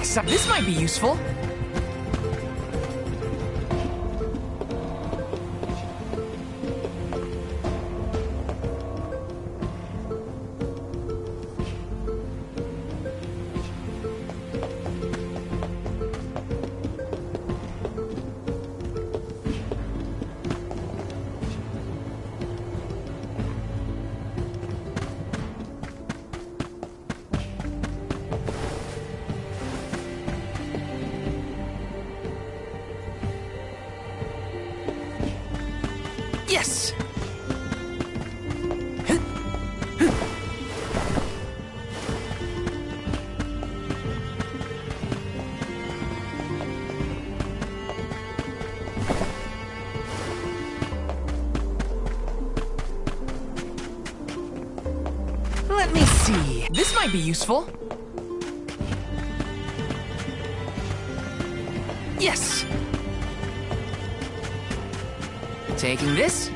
exciting. This might be useful. Yes! Let me see. This might be useful. Yes! Taking this.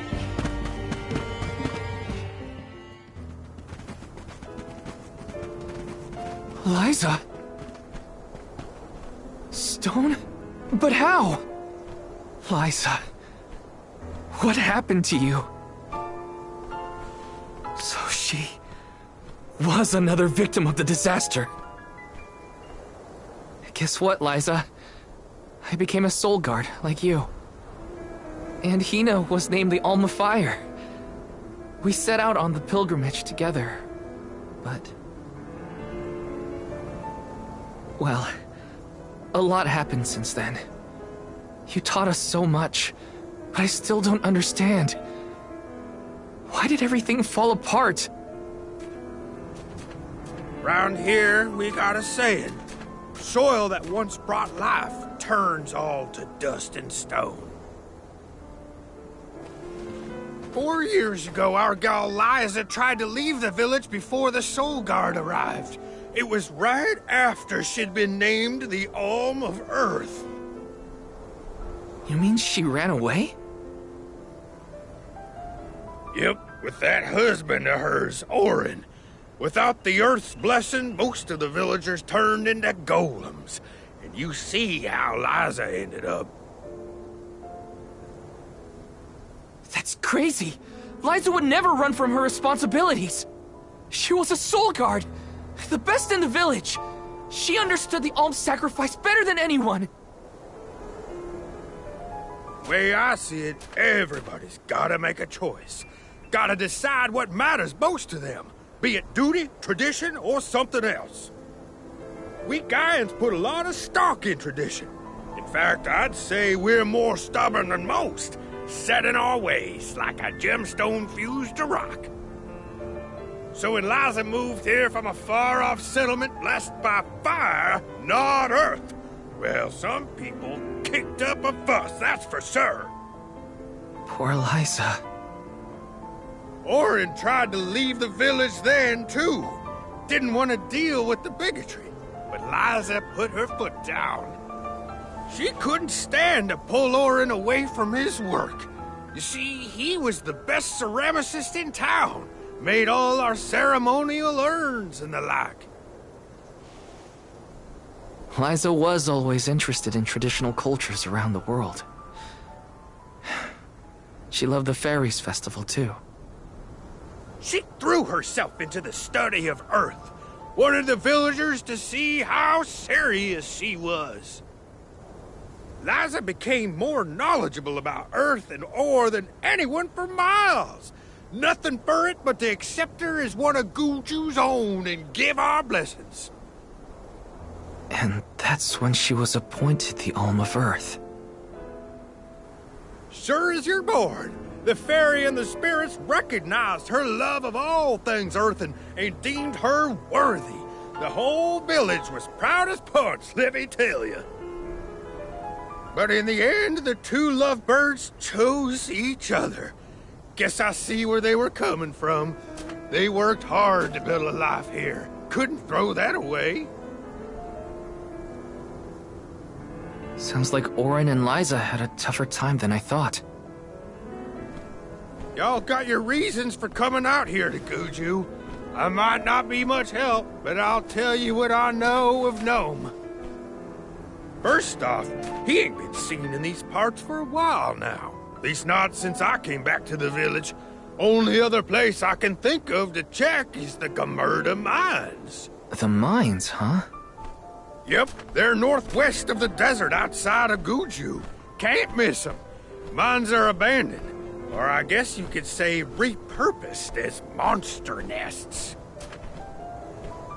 Liza? Stone? But how? Liza, what happened to you? So she was another victim of the disaster. Guess what, Liza? I became a soul guard, like you. And Hina was named the Alma Fire. We set out on the pilgrimage together, but... well, a lot happened since then. You taught us so much, but I still don't understand. Why did everything fall apart? Round here, we got a saying. Soil that once brought life turns all to dust and stone. 4 years ago, our gal Liza tried to leave the village before the Soul Guard arrived. It was right after she'd been named the Alm of Earth. You mean she ran away? Yep, with that husband of hers, Orin. Without the Earth's blessing, most of the villagers turned into golems. And you see how Liza ended up. That's crazy! Liza would never run from her responsibilities! She was a soul guard! The best in the village! She understood the alms sacrifice better than anyone! Way I see it, everybody's gotta make a choice. Gotta decide what matters most to them. Be it duty, tradition, or something else. We Gaians put a lot of stock in tradition. In fact, I'd say we're more stubborn than most. Set in our ways, like a gemstone fused to rock. So when Liza moved here from a far-off settlement blessed by fire, not earth, well, some people kicked up a fuss, that's for sure. Poor Liza. Orin tried to leave the village then, too. Didn't want to deal with the bigotry. But Liza put her foot down. She couldn't stand to pull Orin away from his work. You see, he was the best ceramicist in town. Made all our ceremonial urns and the like. Liza was always interested in traditional cultures around the world. She loved the Fairies Festival, too. She threw herself into the study of Earth. Wanted the villagers to see how serious she was. Liza became more knowledgeable about Earth and ore than anyone for miles. Nothing for it but to accept her as one of Guju's own and give our blessings. And that's when she was appointed the Alm of Earth. Sure as you're born, the fairy and the spirits recognized her love of all things earthen and deemed her worthy. The whole village was proud as punch, let me tell you. But in the end, the two lovebirds chose each other. Guess I see where they were coming from. They worked hard to build a life here. Couldn't throw that away. Sounds like Orin and Liza had a tougher time than I thought. Y'all got your reasons for coming out here to Guju. I might not be much help, but I'll tell you what I know of Gnome. First off, he ain't been seen in these parts for a while now. At least not since I came back to the village. Only other place I can think of to check is the Gamerda Mines. The mines, huh? Yep, they're northwest of the desert outside of Guju. Can't miss them. Mines are abandoned, or I guess you could say repurposed as monster nests.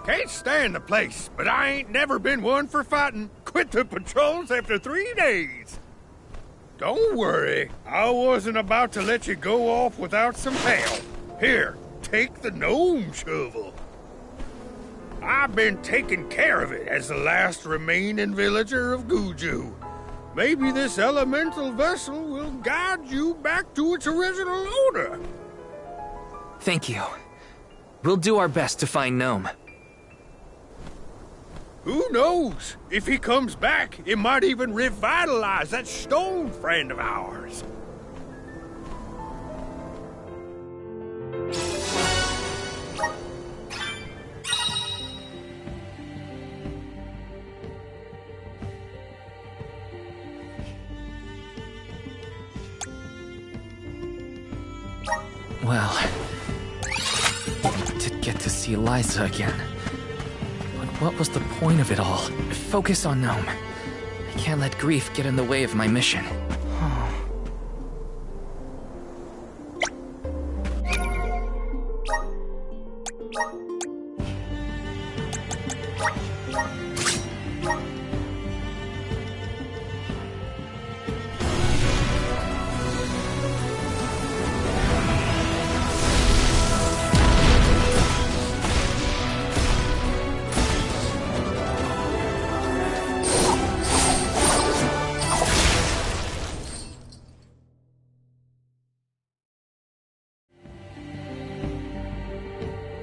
Can't stand the place, but I ain't never been one for fighting. Quit the patrols after 3 days. Don't worry, I wasn't about to let you go off without some help. Here, take the gnome shovel. I've been taking care of it as the last remaining villager of Guju. Maybe this elemental vessel will guide you back to its original owner. Thank you. We'll do our best to find Gnome. Who knows? If he comes back, it might even revitalize that stone friend of ours. Well, I did get to see Liza again. But what was the point of it all? Focus on Gnome. I can't let grief get in the way of my mission.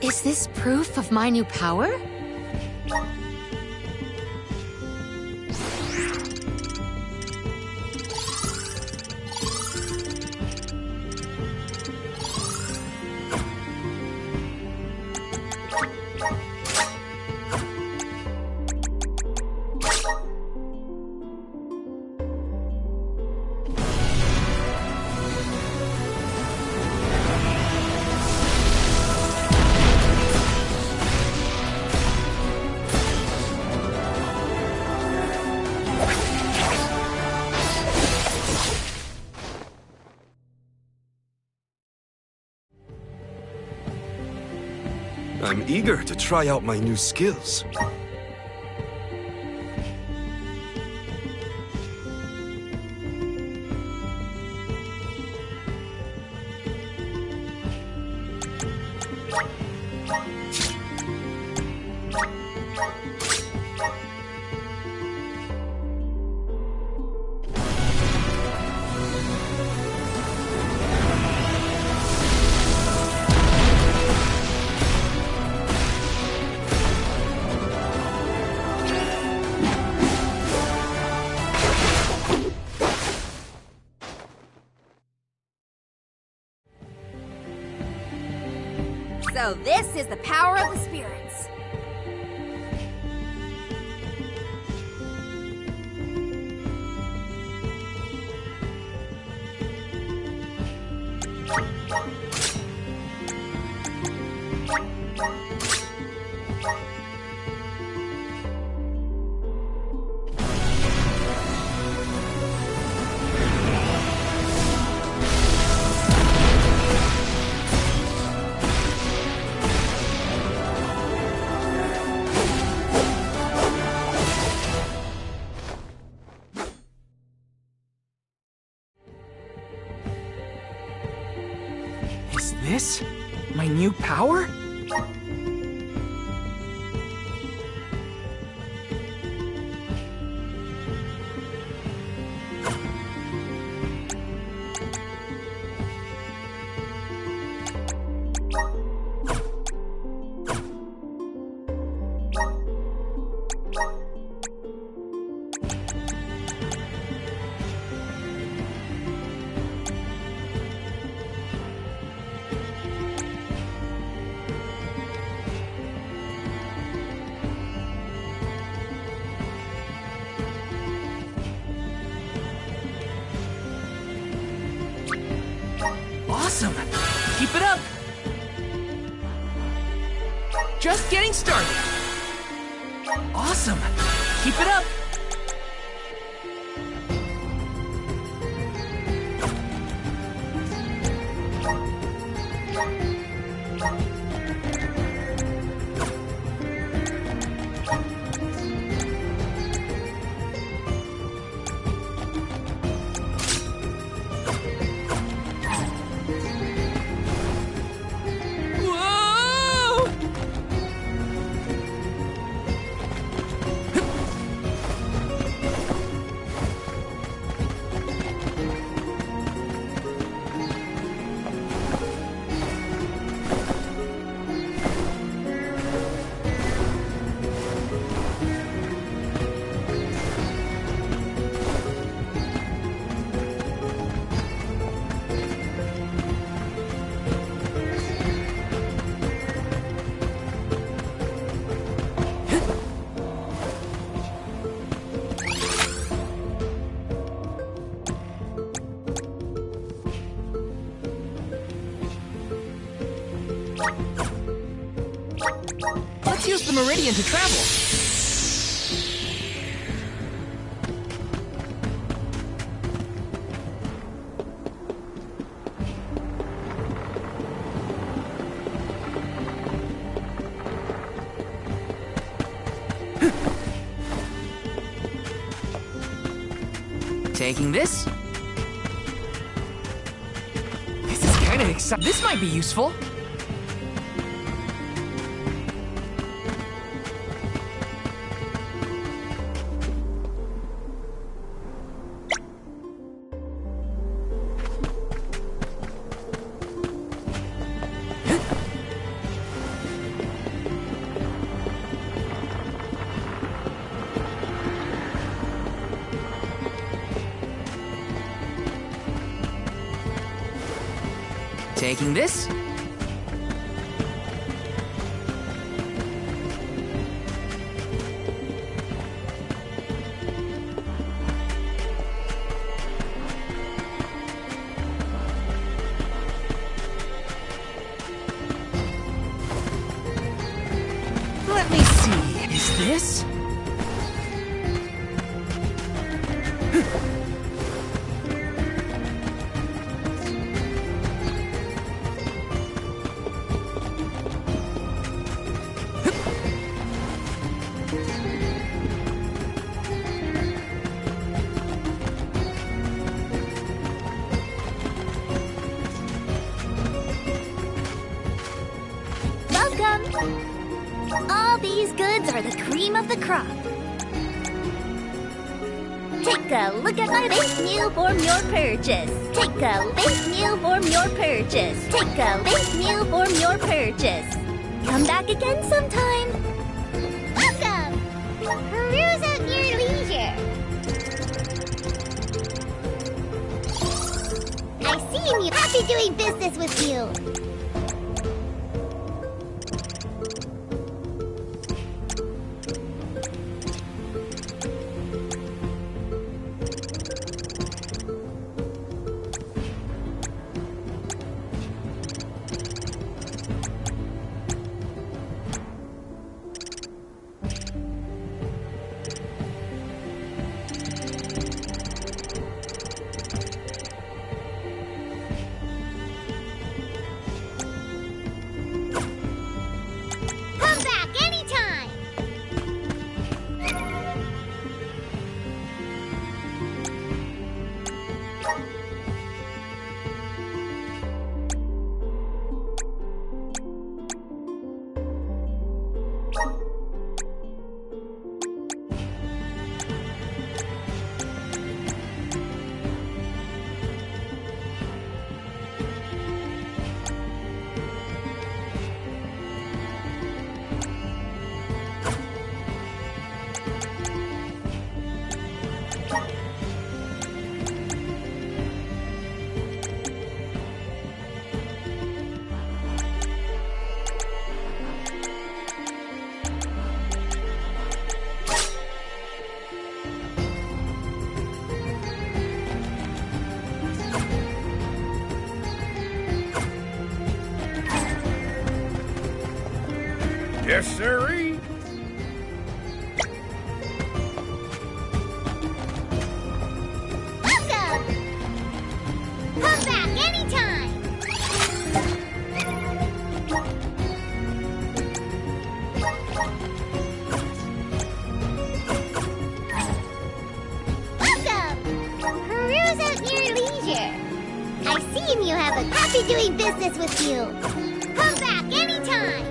Is this proof of my new power? I'm eager to try out my new skills. So this is the power of the spirits. Is this my new power? just getting started. Awesome. Keep it up. Whoa! Let's use the meridian to travel. Taking this. This is kind of exciting. This might be useful. Taking this. Let me see. Is this? Welcome! All these goods are the cream of the crop. Take a look at my base meal form your purchase. Take a base meal form your purchase. Take a base meal form your purchase. Come back again sometime. Welcome! Peruse at your leisure. I see you. Happy doing business with you. Yes, sirree. Welcome! Come back anytime! Welcome! Peruse at your leisure. I've seen you have a happy doing business with you. Come back anytime!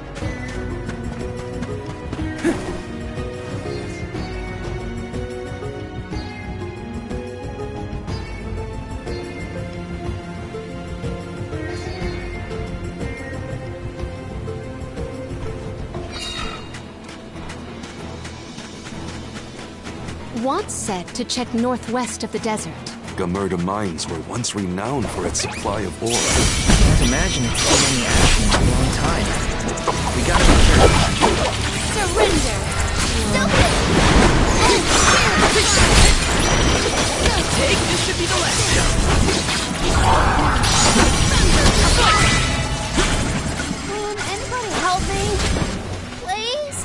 Watts said to check northwest of the desert. Gamerda mines were once renowned for its supply of ore. Can't imagine it's seen any action in a long time. We gotta be careful. Surrender! Take this should be the last. Can anybody help me? Please?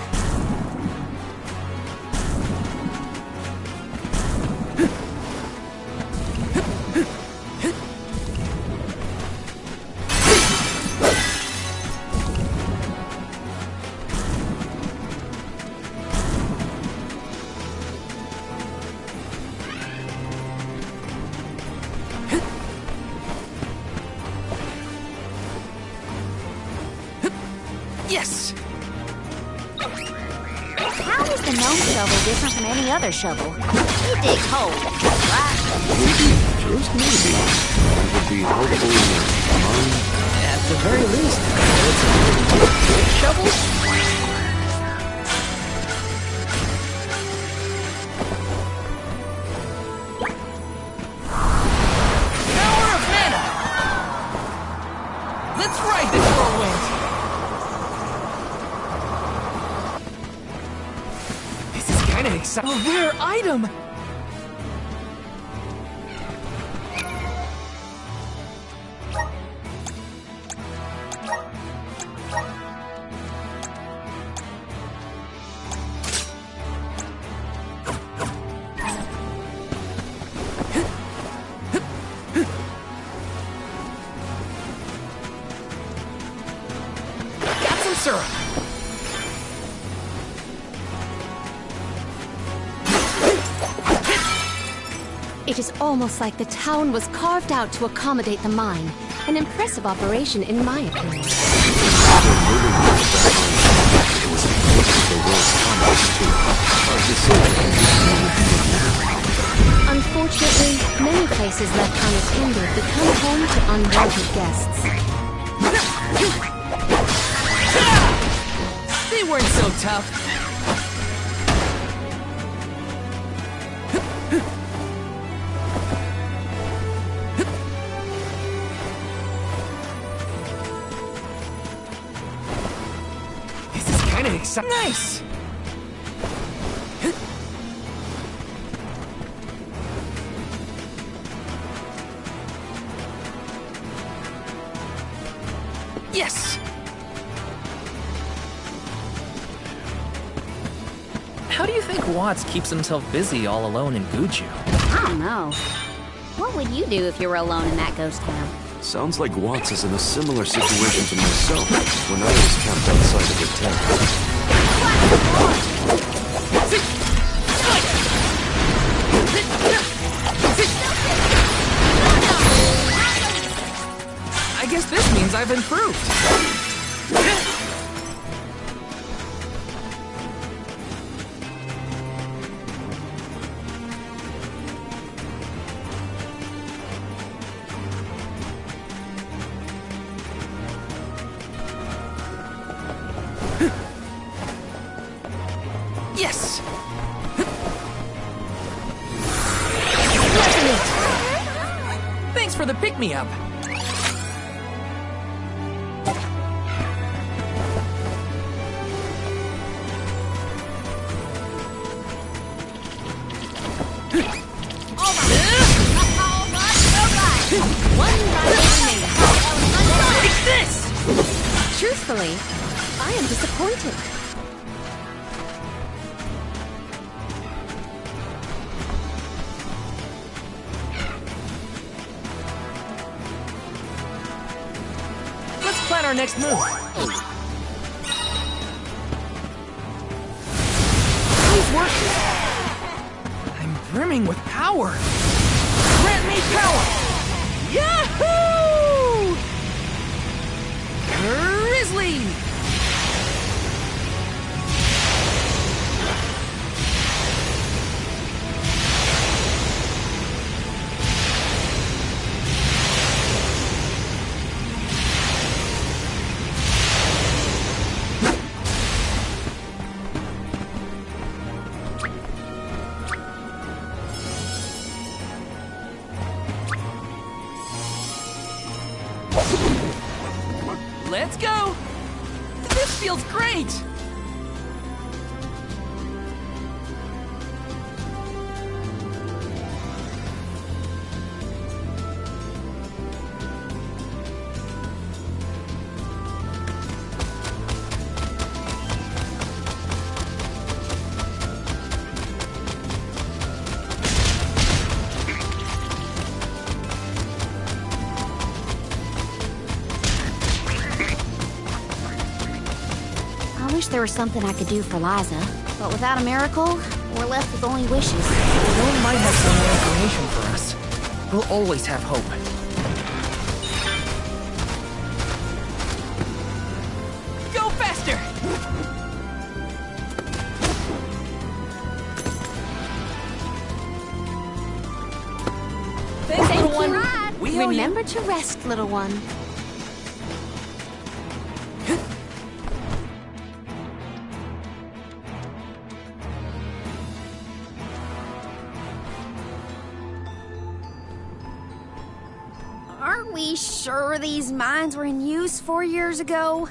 Yes! How is the gnome shovel different from any other shovel? It digs holes, right? Just maybe. It would be helpful in a mine. At the very least, it's a really good shovel. Power of mana! Let's ride this whirlwind! This is kinda exciting. A rare item! Got some syrup. It is almost like the town was carved out to accommodate the mine. An impressive operation, in my opinion. It was important for the world's commerce, too. Hard to say what condition it would be in now. Unfortunately, many places left unattended become home to unwanted guests. They weren't so tough. This is kinda exciting. Nice! Yes! How do you think Watts keeps himself busy all alone in Guju? I don't know. What would you do if you were alone in that ghost town? Sounds like Watts is in a similar situation to myself when I was camped outside of the tent. I guess this means I've improved. Yes! Thanks for the pick-me-up. Truthfully, I am disappointed. our next move? Please work. I'm brimming with power. Grant me power! Yahoo! Grizzly! Let's go! This feels great! I wish there was something I could do for Liza, but without a miracle, we're left with only wishes. The dome might have some more information for us. We'll always have hope. Go faster! Thanks, little one. We owe you. Remember to rest, little one. Aren't we sure these mines were in use 4 years ago?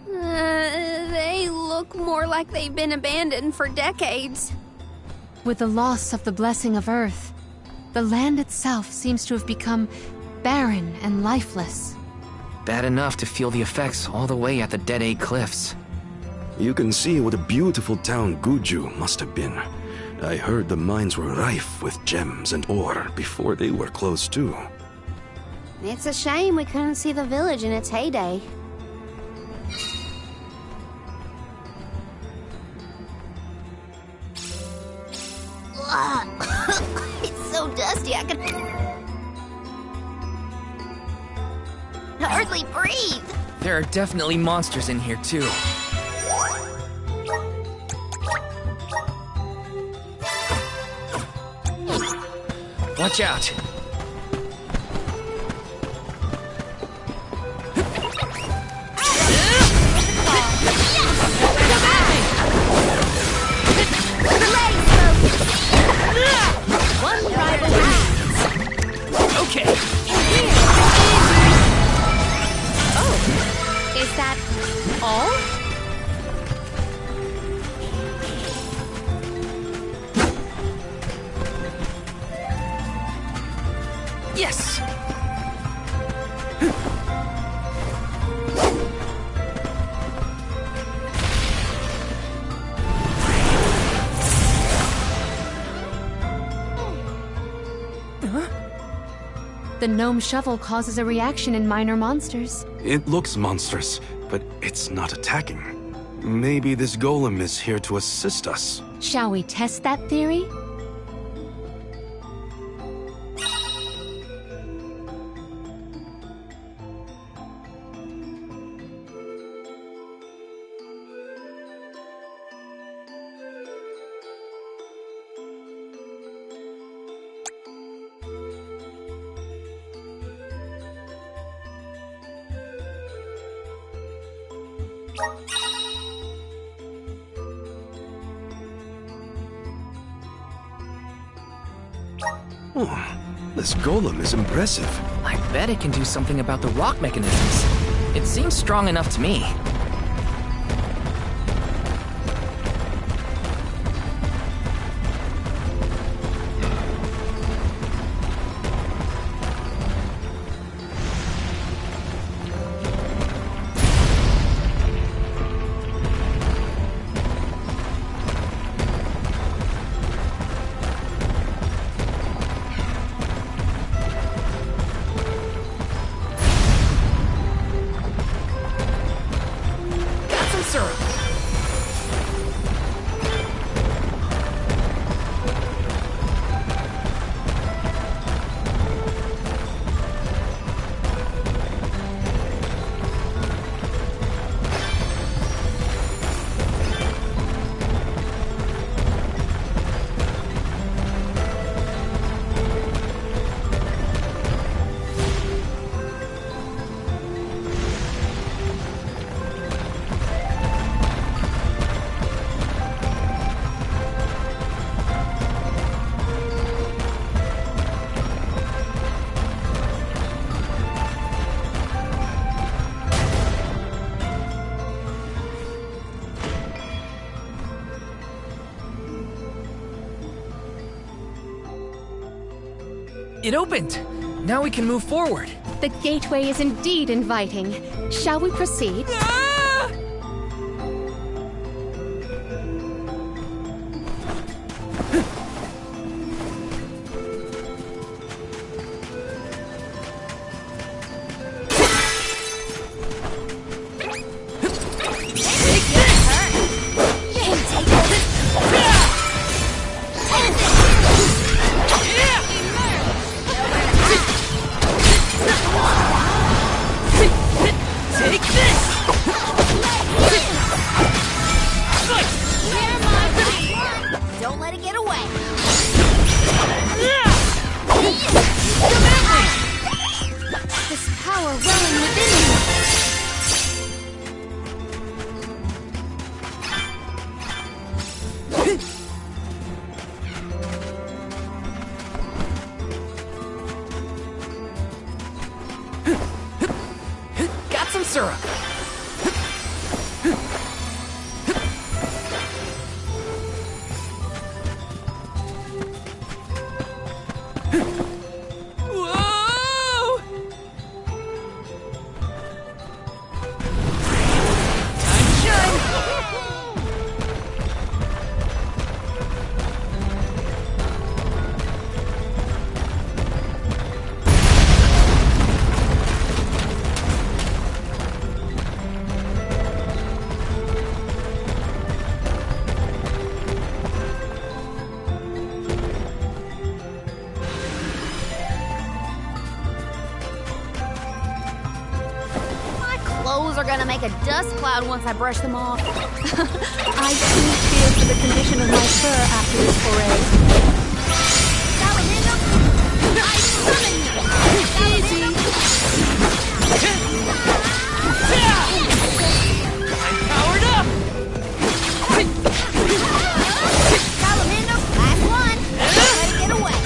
They look more like they've been abandoned for decades. With the loss of the blessing of Earth, the land itself seems to have become barren and lifeless. Bad enough to feel the effects all the way at the Dead 8 Cliffs. You can see what a beautiful town Guju must have been. I heard the mines were rife with gems and ore before they were closed too. It's a shame we couldn't see the village in its heyday. It's so dusty I can hardly breathe. There are definitely monsters in here, too. Watch out! One rival remains. Okay! Oh, is that all? Yes! The gnome shovel causes a reaction in minor monsters. It looks monstrous, but it's not attacking. Maybe this golem is here to assist us. Shall we test that theory? Oh, this golem is impressive. I bet it can do something about the rock mechanisms. It seems strong enough to me. syrup! It opened! Now we can move forward. The gateway is indeed inviting. Shall we proceed? Ah! Take this! Don't let it get away. This power welling within me. Got some syrup. Whoa! Time to shine! My clothes are gonna make a dust cloud once I brush them off. I too fear for the condition of my fur after this foray. Salamino, I summon you. I'm powered up! Salamino, last one. Don't let it get away.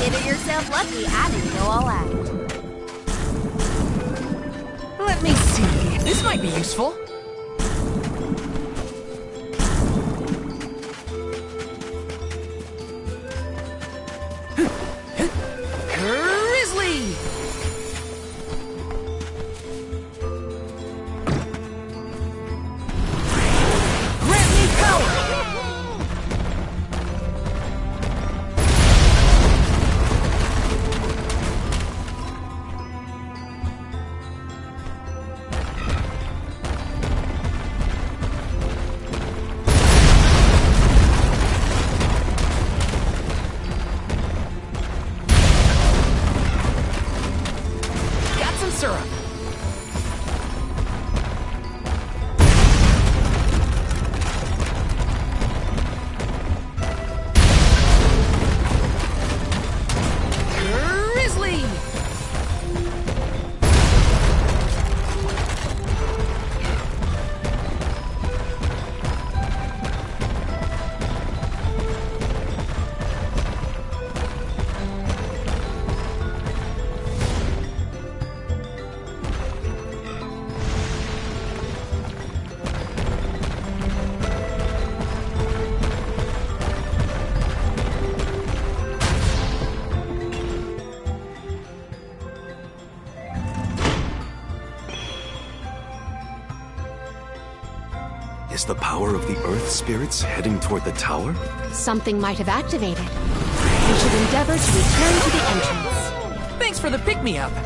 Consider yourself lucky I didn't go all out. Let me see. This might be useful. Grizzly! Grant me power! Got some syrup. Grizzly! Is the power of the Earth spirits heading toward the tower? Something might have activated. We should endeavor to return to the entrance. Thanks Thanks for the pick-me-up. Time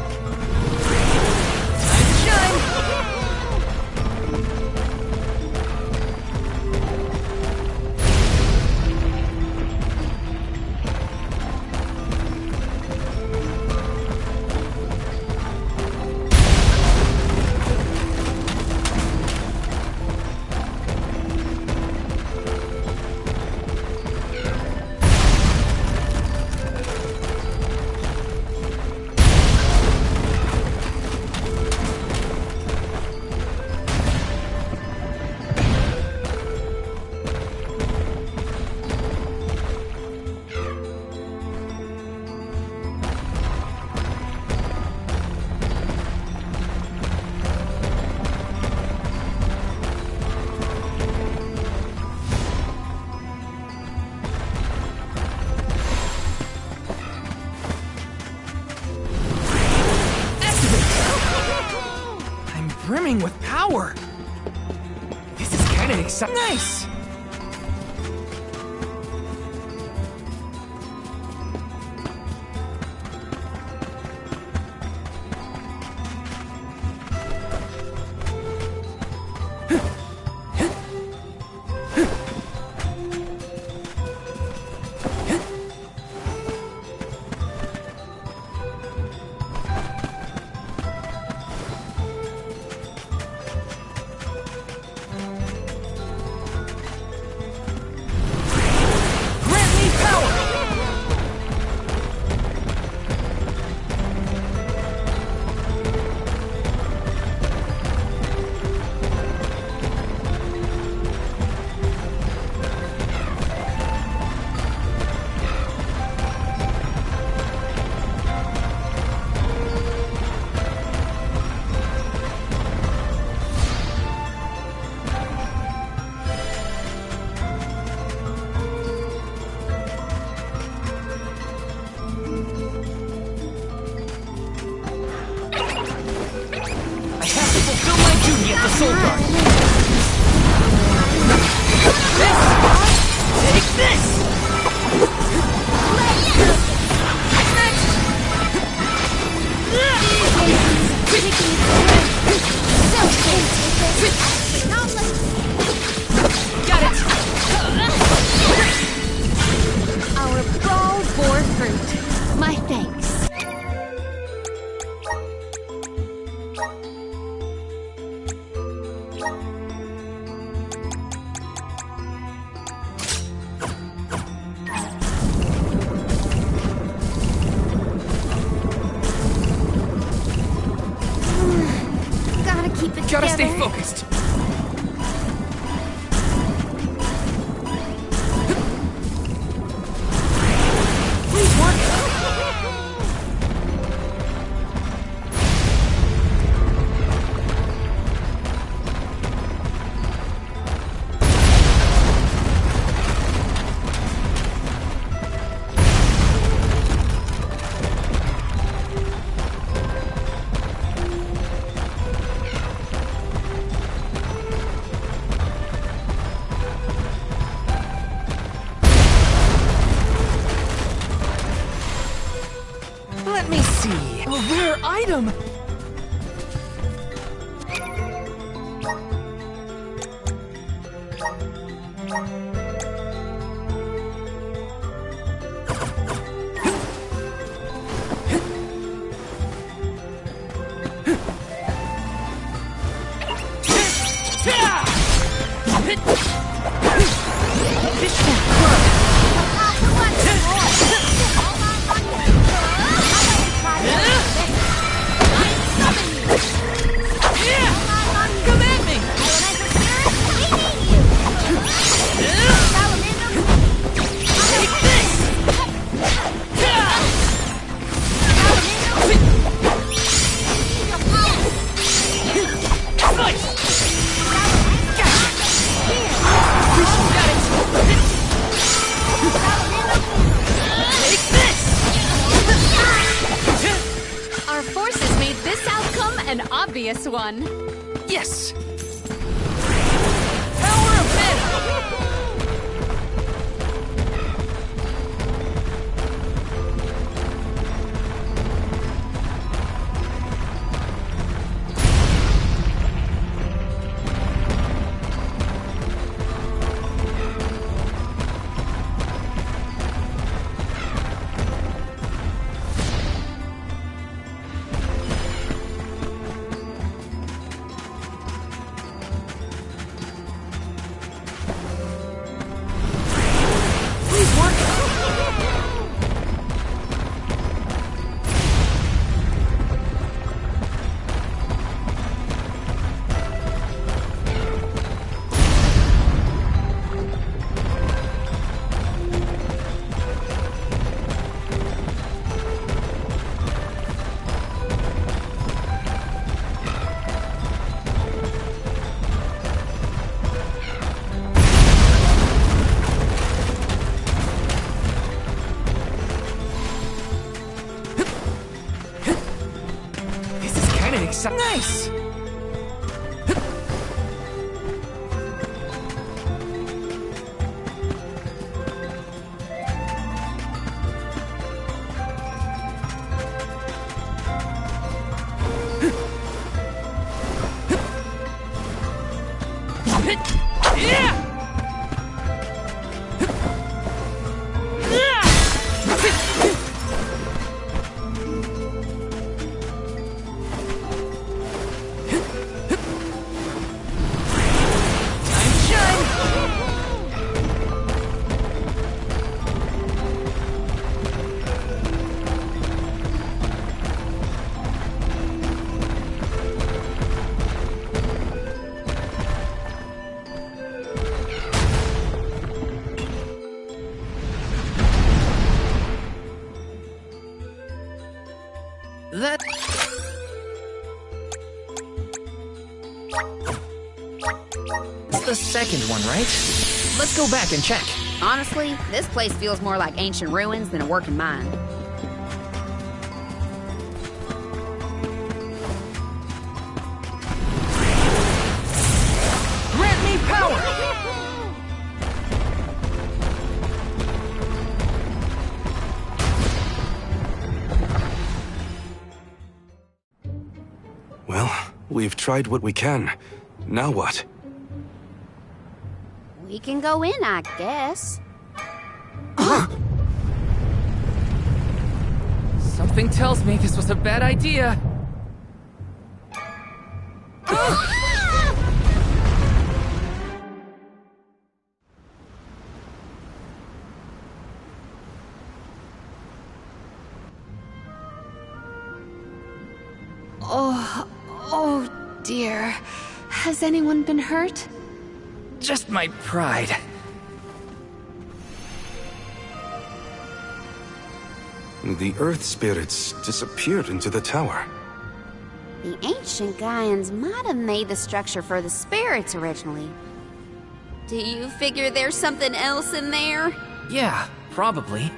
to shine! Brimming with power. This is kind of exciting. Nice. The Soul Guard. Take this! Got it! Our brawl bore fruit. My thanks. Gotta stay focused. Please work. Let me see. A rare item! An obvious one. Yes! Power of mana! Nice! That's the second one, right? Let's go back and check. Honestly, this place feels more like ancient ruins than a working mine. Grant me power! Well, we've tried what we can. Now what? We can go in, I guess. Something tells me this was a bad idea. Oh dear. Has anyone been hurt? Just my pride. The Earth spirits disappeared into the tower. The ancient Gaians might have made the structure for the spirits originally. Do you figure there's something else in there? Yeah, probably.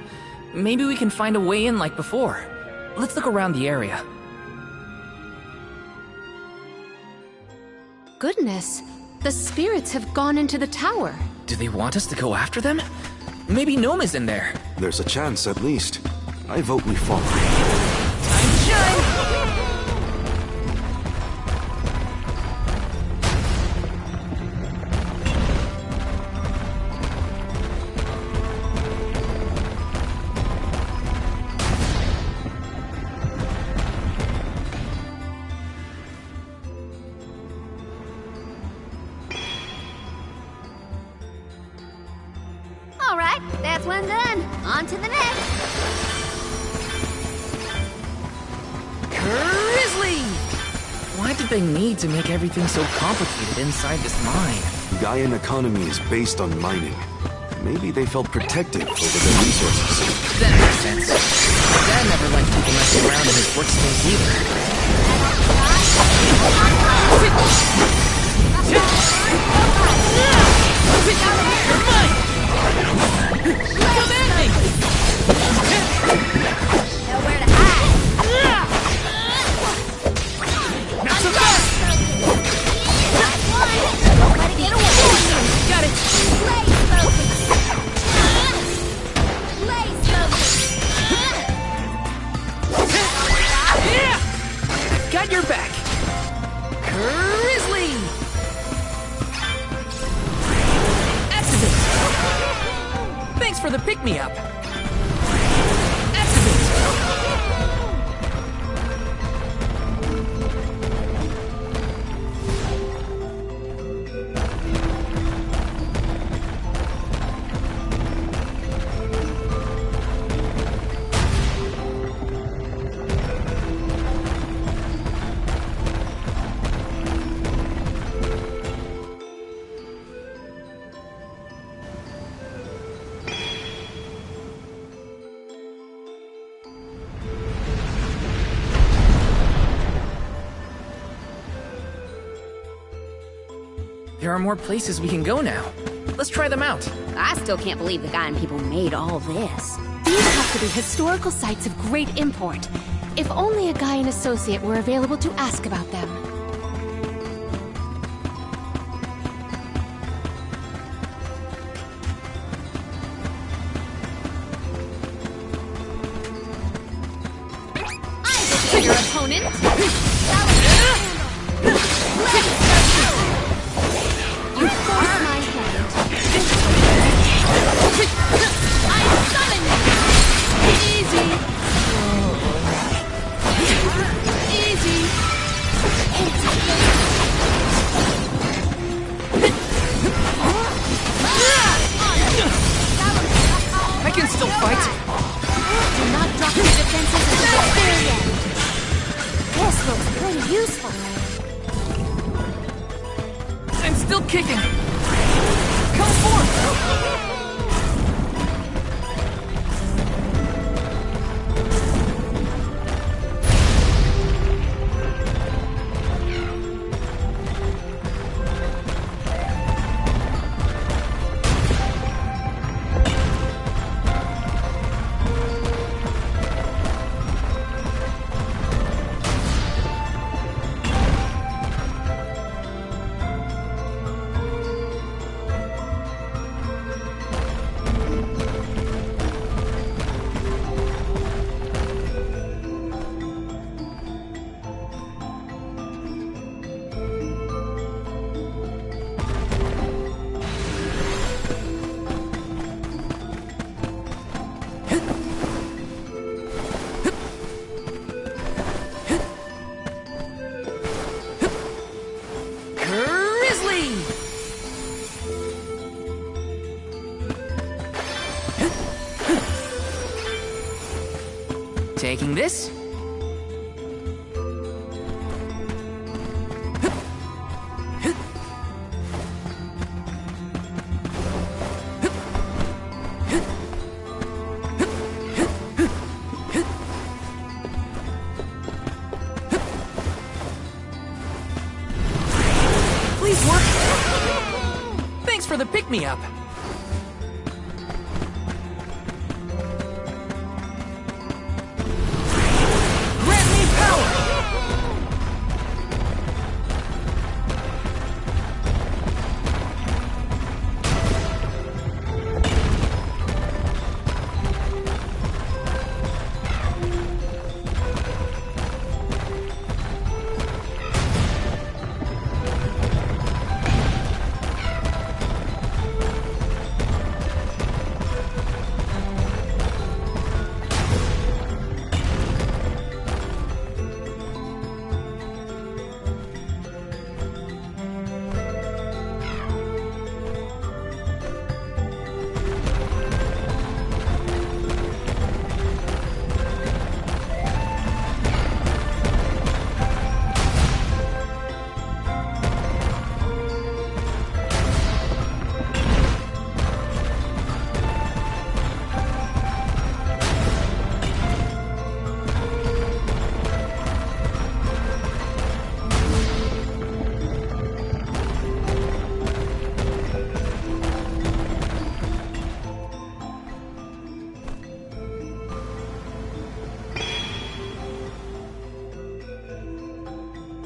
Maybe we can find a way in like before. Let's look around the area. Goodness, the spirits have gone into the tower. Do they want us to go after them? Maybe Gnome is in there. There's a chance, at least. I vote we follow. Time to shine! All right, that's one done. On to the next. Grizzly! Why did they need to make everything so complicated inside this mine? Gaian economy is based on mining. Maybe they felt protective over their resources. That makes sense. My dad never liked people messing around in his workspace either. You're mine! Come at me! Nowhere to hide. Not so fast! Last one. Don't let it get away. Got it! Blaze focus. Blaze focus. Yeah! I've got your back! Grizzly! Activate! Thanks for the pick-me-up! Activate! There are more places we can go now. Let's try them out. I still can't believe the Gaian people made all this. These have to be historical sites of great import. If only a Gaian associate were available to ask about them. I will be your opponent. You force my hand. I summon you! Easy! Easy! I can still fight. Do not drop your defenses until the very end. This looks pretty useful. I'm still kicking. Come forth! Taking this. Please work. Thanks for the pick-me-up.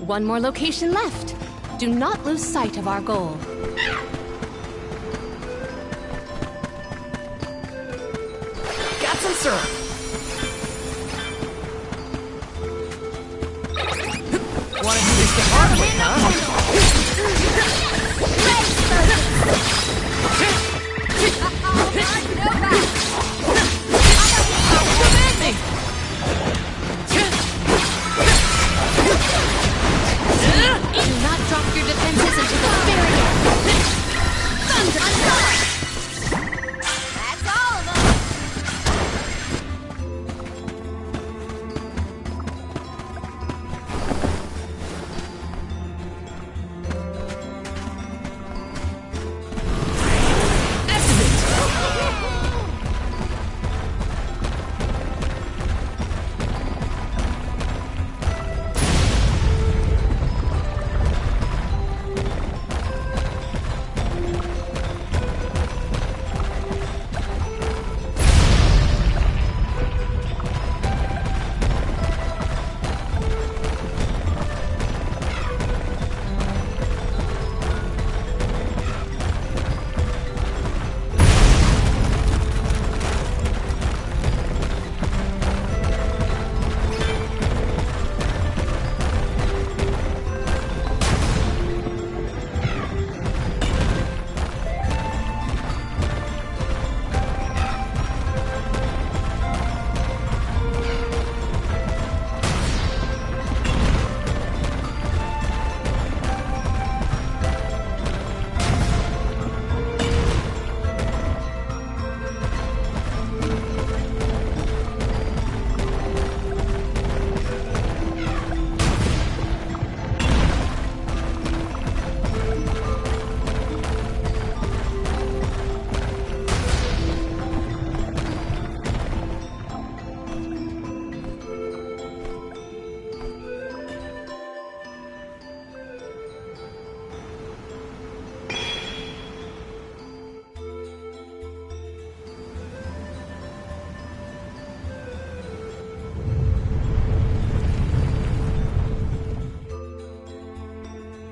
One more location left. Do not lose sight of our goal. Got some syrup. Wanna do this the hard way, Do not drop your defenses until the very end. That's all of them.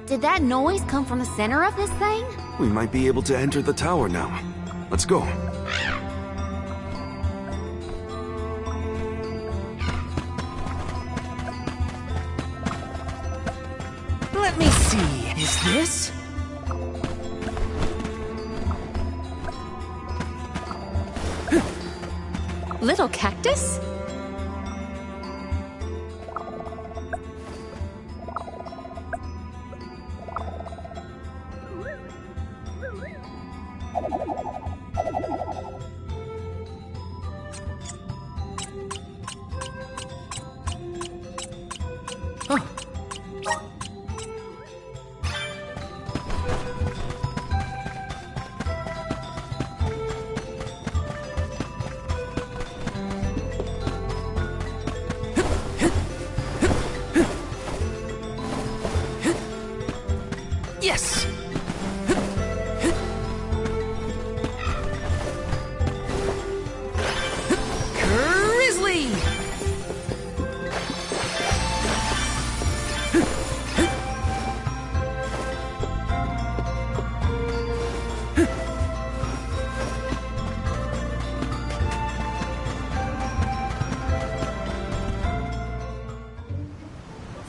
Did that noise come from the center of this thing? We might be able to enter the tower now. Let's go. Let me see. Is this? Little cactus? Yes! Grizzly!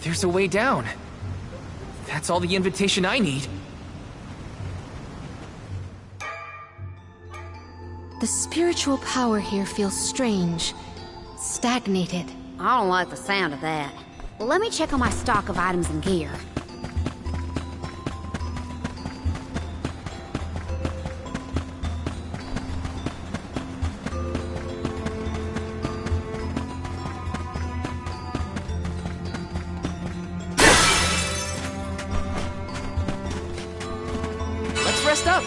There's a way down. That's all the invitation I need. The spiritual power here feels strange, stagnated. I don't like the sound of that. Let me check on my stock of items and gear. Let's rest up.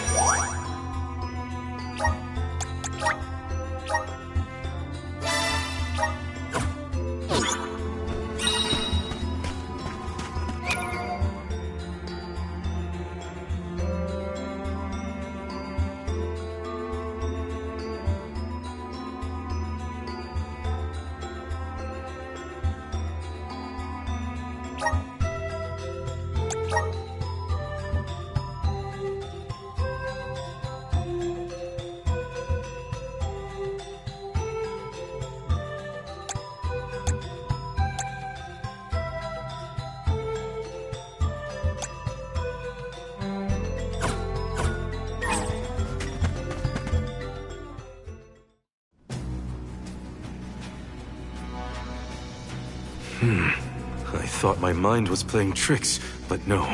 I thought my mind was playing tricks, but no.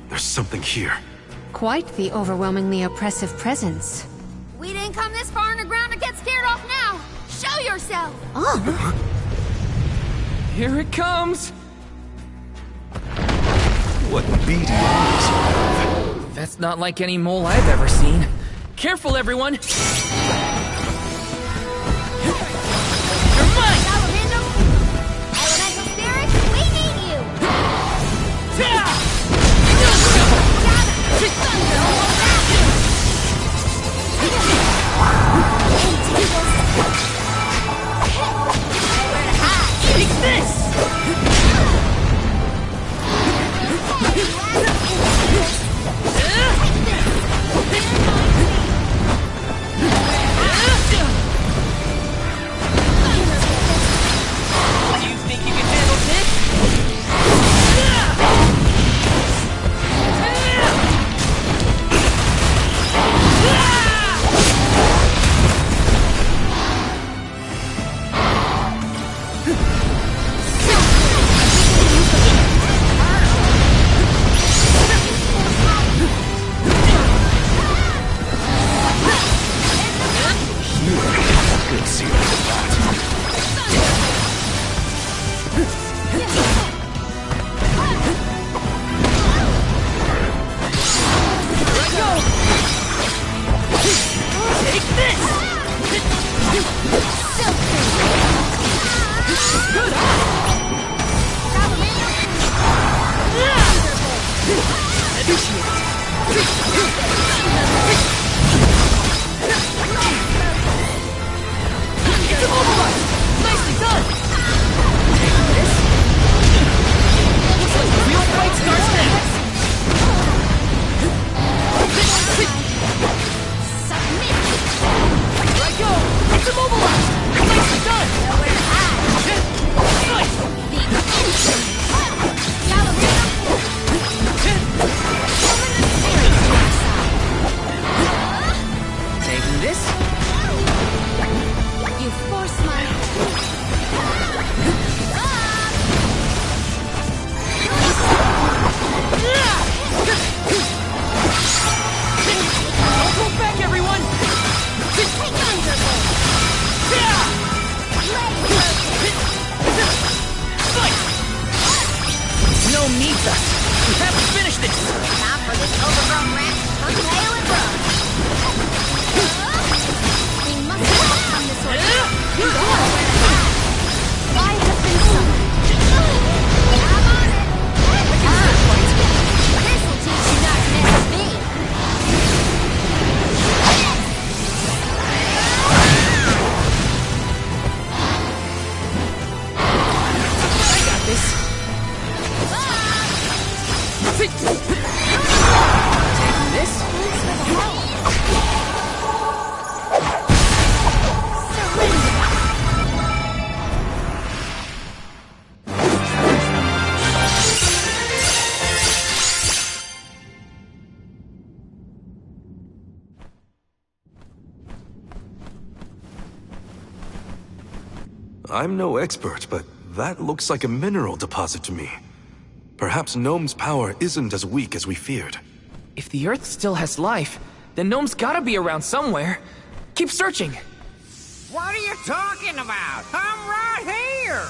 There's something here. Quite the overwhelmingly oppressive presence. We didn't come this far underground to get scared off now! Show yourself! Here it comes! What beady eyes you have. That's not like any mole I've ever seen. Careful, everyone! You're mine! Elemental spirits, we need you! Take this! Gnome needs us. We have to finish this. Time for this overgrown rat to turn tail and run. We must overcome this ordeal. You know where to hide. I have been summoned. I'm on it. This will teach you not to mess with me. I got this. This? I'm no expert, but that looks like a mineral deposit to me. Perhaps Gnome's power isn't as weak as we feared. If the Earth still has life, then Gnome's gotta be around somewhere. Keep searching. What are you talking about? I'm right here!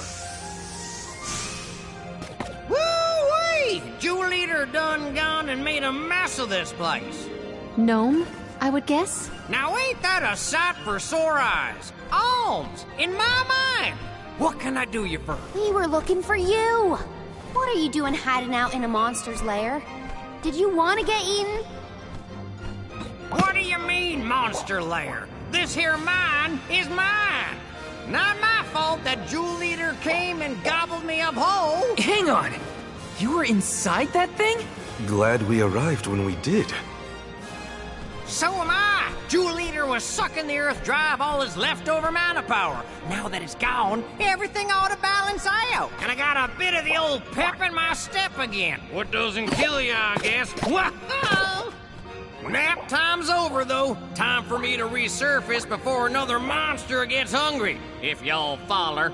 Woo-wee! Jewel Eater done gone and made a mess of this place. Gnome, I would guess? Now ain't that a sight for sore eyes? Alms, in my mind! What can I do you for? We were looking for you. What are you doing hiding out in a monster's lair? Did you want to get eaten? What do you mean, monster lair? This here mine is mine. Not my fault that Jewel Eater came and gobbled me up whole. Hang on. You were inside that thing? Glad we arrived when we did. So am I. Jewel Eater was sucking the earth dry of all his leftover mana power. Now that it's gone, everything ought to balance out. And I got a bit of the old pep in my step again. What doesn't kill you, I guess. Whoa! Nap time's over, though. Time for me to resurface before another monster gets hungry. If y'all follow.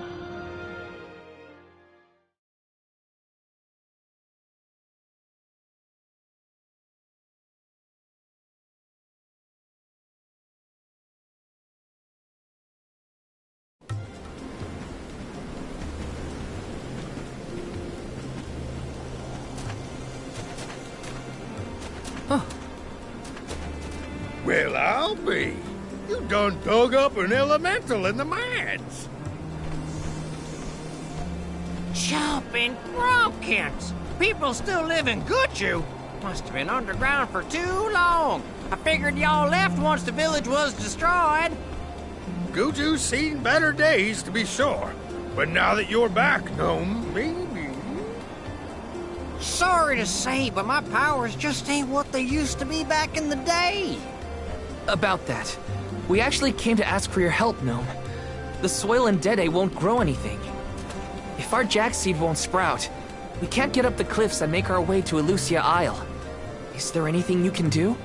Well, I'll be. You done dug up an elemental in the mines. Jumping Grumpkins! People still live in Guju. Must have been underground for too long. I figured y'all left once the village was destroyed. Guju's seen better days, to be sure. But now that you're back, Gnome, maybe... Sorry to say, but my powers just ain't what they used to be back in the day. About that. We actually came to ask for your help, Gnome. The soil in Day3 won't grow anything. If our jack seed won't sprout, we can't get up the cliffs and make our way to Elusia Isle. Is there anything you can do?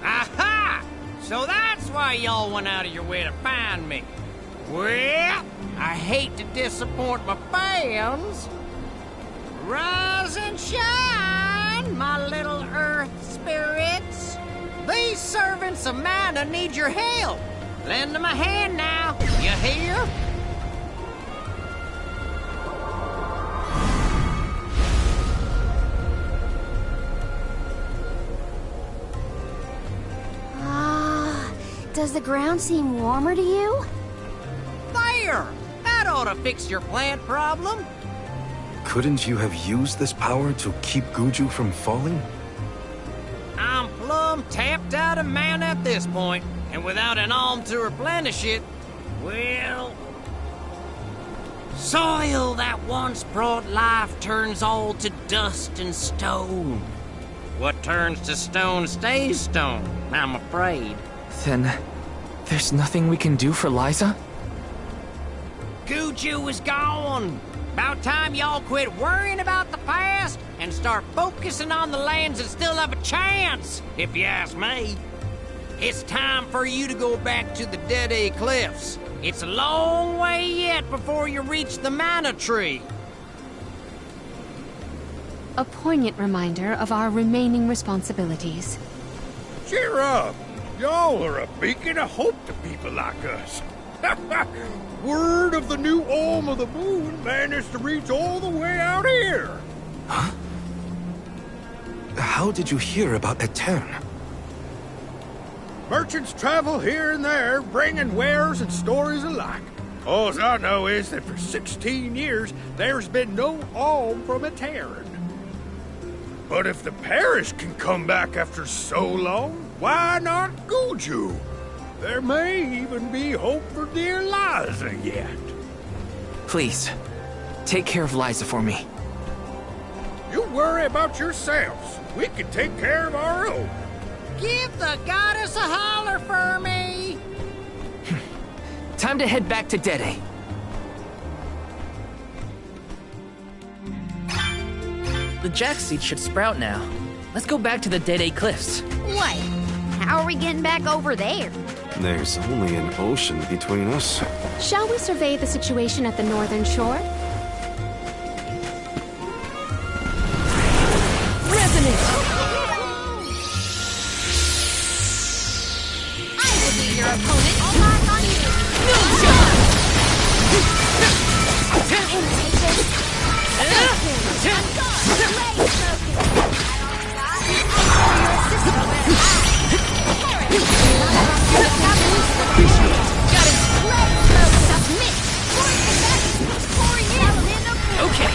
Aha! So that's why y'all went out of your way to find me. Well, I hate to disappoint my fans. Rise and shine, my little earth spirits. These servants of mana need your help. Lend them a hand now, you hear? Does the ground seem warmer to you? There! That ought to fix your plant problem. Couldn't you have used this power to keep Guju from falling? I'm plumb tapped out of mana at this point, and without an alm to replenish it, well... Soil that once brought life turns all to dust and stone. What turns to stone stays stone, I'm afraid. Then, there's nothing we can do for Liza? Guju is gone. About time y'all quit worrying about the past and start focusing on the lands that still have a chance, if you ask me. It's time for you to go back to the Day3 Cliffs. It's a long way yet before you reach the mana tree. A poignant reminder of our remaining responsibilities. Cheer up. Y'all are a beacon of hope to people like us. Word of the new Alm of the Moon managed to reach all the way out here. How did you hear about Etern? Merchants travel here and there, bringing wares and stories alike. All I know is that for 16 years, there's been no alm from Etern. But if the parish can come back after so long, why not Guju? There may even be hope for dear Liza yet. Please, take care of Liza for me. You worry about yourselves. We can take care of our own. Give the goddess a holler for me! Time to head back to Day3. The jack seed should sprout now. Let's go back to the Day3 cliffs. Wait, how are we getting back over there? There's only an ocean between us. Shall we survey the situation at the northern shore? Resonate! I will be your opponent. I'll mark on you. No shot! Okay.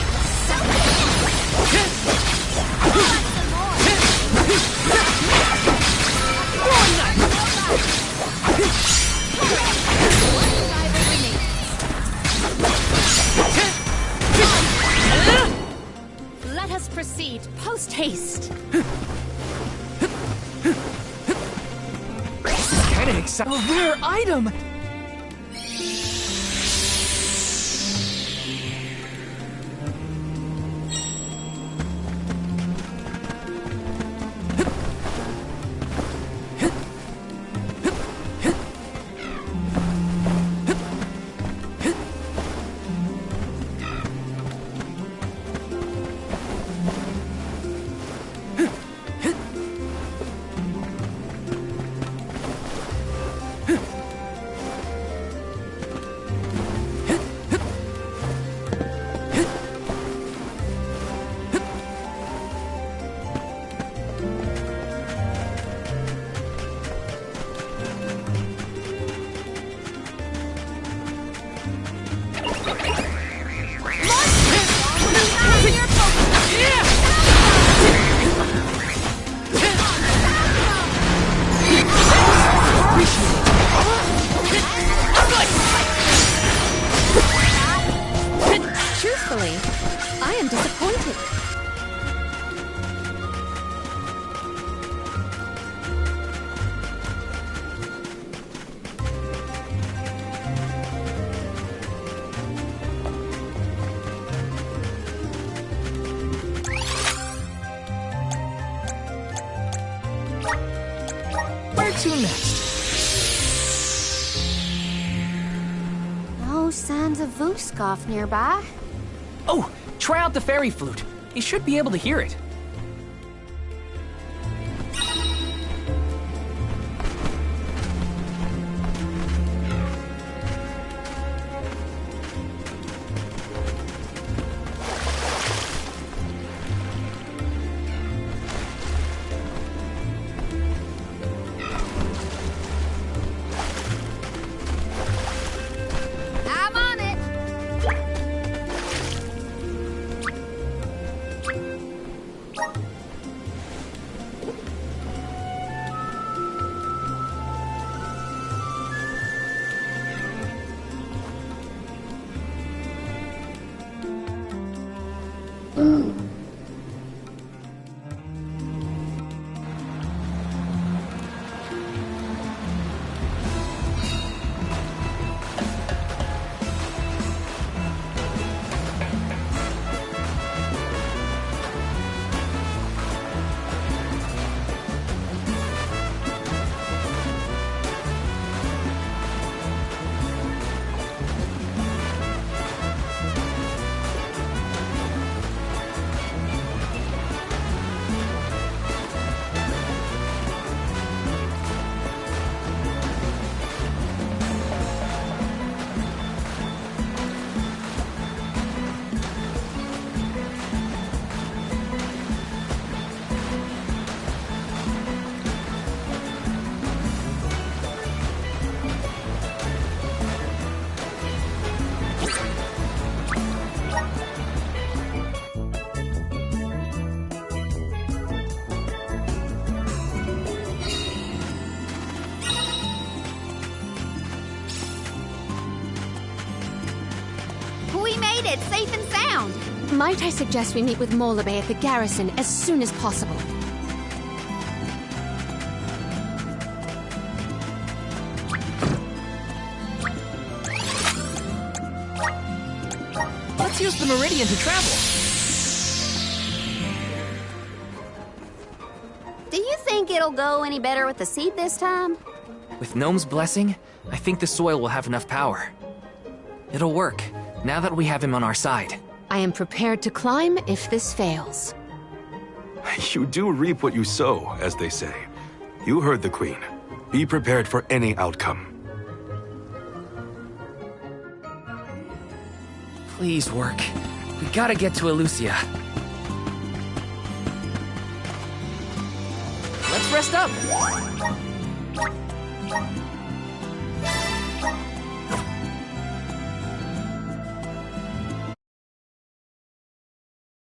Let us proceed post-haste. Kinda exciting. A rare item! Truthfully, I am disappointed. Where to next? No signs of Vuskov nearby. Oh, try out the fairy flute. He should be able to hear it. I'm on it. Might I suggest we meet with Molabay at the garrison as soon as possible? Let's use the Meridian to travel. Do you think it'll go any better with the seed this time? With Gnome's blessing, I think the soil will have enough power. It'll work, now that we have him on our side. I am prepared to climb if this fails. You do reap what you sow, as they say. You heard the Queen. Be prepared for any outcome. Please work. We gotta get to Elusia. Let's rest up.